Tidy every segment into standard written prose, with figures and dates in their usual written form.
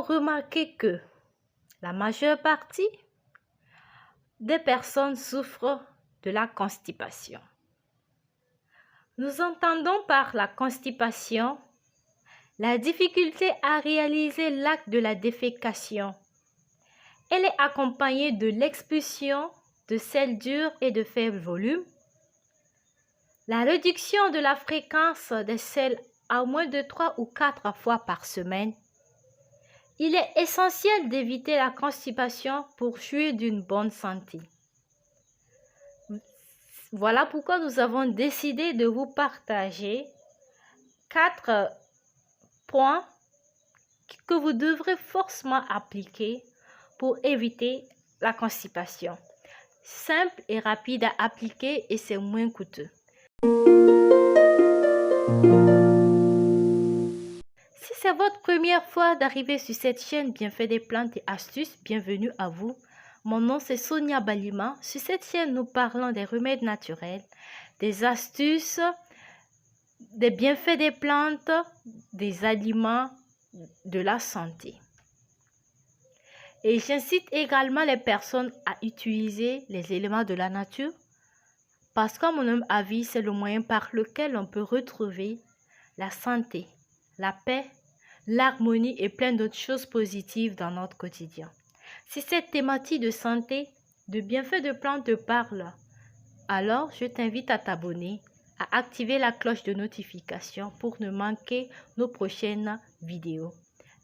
avons remarqué que la majeure partie des personnes souffrent de la constipation. Nous entendons par la constipation la difficulté à réaliser l'acte de la défécation. Elle est accompagnée de l'expulsion de selles dures et de faible volume, la réduction de la fréquence des selles à moins de 3 ou 4 fois par semaine. Il est essentiel d'éviter la constipation pour jouir d'une bonne santé. Voilà pourquoi nous avons décidé de vous partager 4 points que vous devrez forcément appliquer pour éviter la constipation. Simple et rapide à appliquer et c'est moins coûteux. Si c'est votre première fois d'arriver sur cette chaîne Bienfaits des plantes et astuces, bienvenue à vous. Mon nom c'est Sonia Balima. Sur cette chaîne, nous parlons des remèdes naturels, des astuces, des bienfaits des plantes, des aliments, de la santé. Et j'incite également les personnes à utiliser les éléments de la nature parce qu'à mon humble avis, c'est le moyen par lequel on peut retrouver la santé, la paix, l'harmonie et plein d'autres choses positives dans notre quotidien. Si cette thématique de santé, de bienfaits de plantes te parle, alors je t'invite à t'abonner, à activer la cloche de notification pour ne manquer nos prochaines vidéos.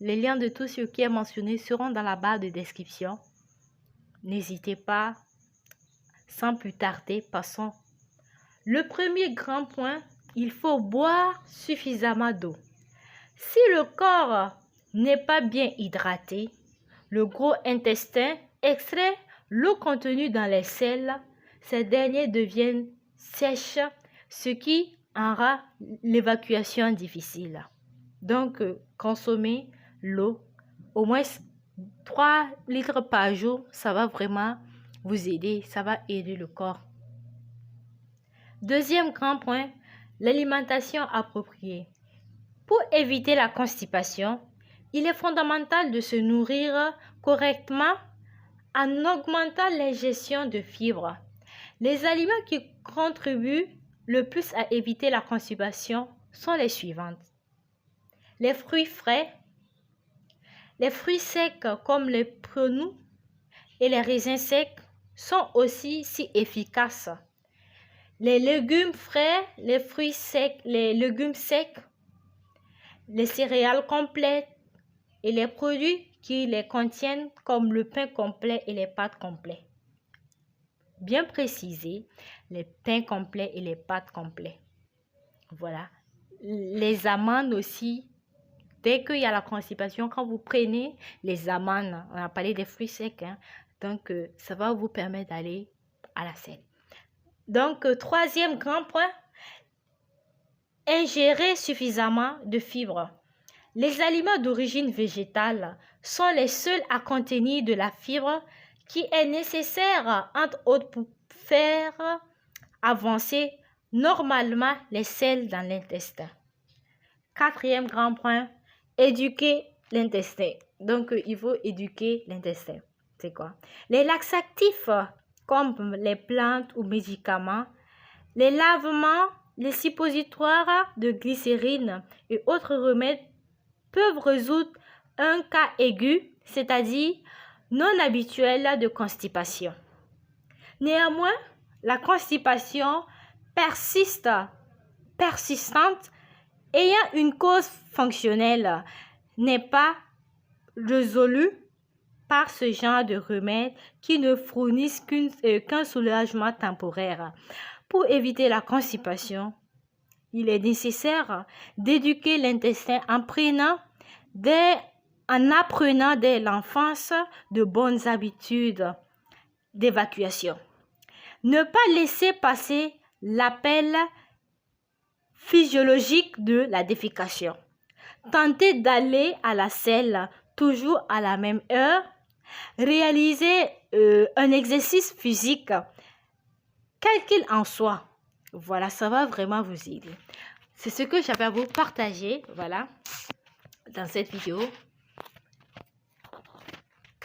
Les liens de tout ce qui est mentionné seront dans la barre de description. N'hésitez pas, sans plus tarder, passons. Le premier grand point, il faut boire suffisamment d'eau. Si le corps n'est pas bien hydraté, le gros intestin extrait l'eau contenue dans les selles. Ces derniers deviennent sèches, ce qui en rend l'évacuation difficile. Donc, consommez l'eau, au moins 3 litres par jour, ça va vraiment vous aider, ça va aider le corps. Deuxième grand point, l'alimentation appropriée. Pour éviter la constipation, il est fondamental de se nourrir correctement en augmentant l'ingestion de fibres. Les aliments qui contribuent le plus à éviter la constipation sont les suivantes. Les fruits frais, les fruits secs comme les prunus et les raisins secs sont aussi si efficaces. Les légumes frais, les fruits secs, les légumes secs, les céréales complètes et les produits qui les contiennent comme le pain complet et les pâtes complètes. Bien préciser, les pains complets et les pâtes complets. Voilà. Les amandes aussi. Dès qu'il y a la constipation, quand vous prenez les amandes, on a parlé des fruits secs, donc ça va vous permettre d'aller à la selle. Donc, troisième grand point, ingérer suffisamment de fibres. Les aliments d'origine végétale sont les seuls à contenir de la fibre qui est nécessaire, entre autres, pour faire avancer normalement les selles dans l'intestin. Quatrième grand point, éduquer l'intestin. Donc, il faut éduquer l'intestin. C'est quoi? Les laxatifs, comme les plantes ou médicaments, les lavements, les suppositoires de glycérine et autres remèdes peuvent résoudre un cas aigu, c'est-à-dire non habituel de constipation. Néanmoins, la constipation persistante, ayant une cause fonctionnelle, n'est pas résolue par ce genre de remèdes qui ne fournissent qu'un soulagement temporaire. Pour éviter la constipation, il est nécessaire d'éduquer l'intestin en apprenant dès l'enfance de bonnes habitudes d'évacuation. Ne pas laisser passer l'appel physiologique de la défécation. Tenter d'aller à la selle toujours à la même heure. Réaliser un exercice physique, quel qu'il en soit. Voilà, ça va vraiment vous aider. C'est ce que j'avais à vous partager, voilà, dans cette vidéo.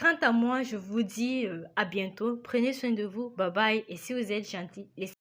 Quant à moi, je vous dis à bientôt. Prenez soin de vous. Bye bye. Et si vous êtes gentil, laissez